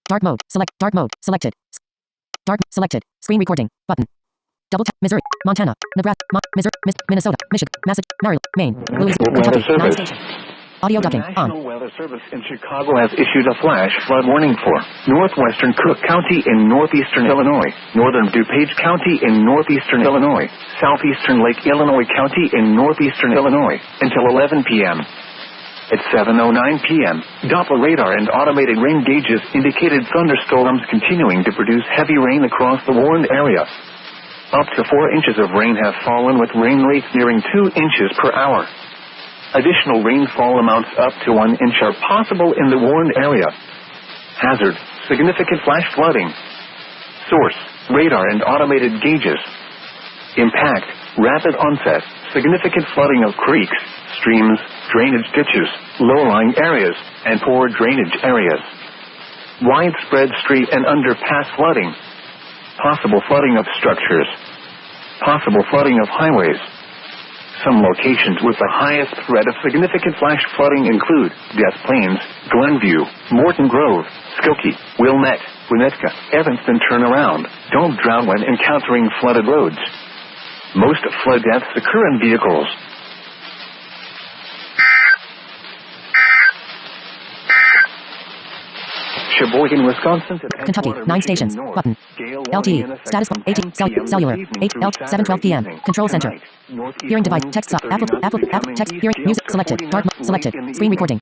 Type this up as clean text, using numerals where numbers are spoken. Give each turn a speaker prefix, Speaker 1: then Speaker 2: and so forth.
Speaker 1: Dark mode. Select. Dark mode. Selected. Dark. Selected. Screen recording. Button. Double tap. Missouri. Montana. Nebraska. Missouri. Minnesota. Michigan. Massachusetts. Maryland. Maine. Louisiana. Kentucky. 9 stations. Audio ducking.
Speaker 2: The
Speaker 1: On.
Speaker 2: National Weather Service in Chicago has issued a flash flood warning for northwestern Cook County in northeastern Illinois, northern DuPage County in northeastern Illinois, southeastern Lake Illinois County in northeastern Illinois, until 11 p.m. At 7:09 p.m., Doppler radar and automated rain gauges indicated thunderstorms continuing to produce heavy rain across the warned area. Up to 4 inches of rain have fallen, with rain rates nearing 2 inches per hour. Additional rainfall amounts up to 1 inch are possible in the warned area. Hazard: significant flash flooding. Source: radar and automated gauges. Impact: rapid onset, significant flooding of creeks, streams, drainage ditches, low-lying areas, and poor drainage areas. Widespread street and underpass flooding. Possible flooding of structures. Possible flooding of highways. Some locations with the highest threat of significant flash flooding include Des Plaines, Glenview, Morton Grove, Skokie, Wilmette, Winnetka, Evanston. Turnaround. Don't drown when encountering flooded roads. Most flood deaths occur in vehicles. Sheboygan, Wisconsin.
Speaker 1: Kentucky. 9 stations. Button. LTE. Status. 18. Cellular. 8. 7:12 p.m. Control center. Hearing device. Text. Apple. Text. Hearing. Music. Selected. Dark. Selected. Screen recording.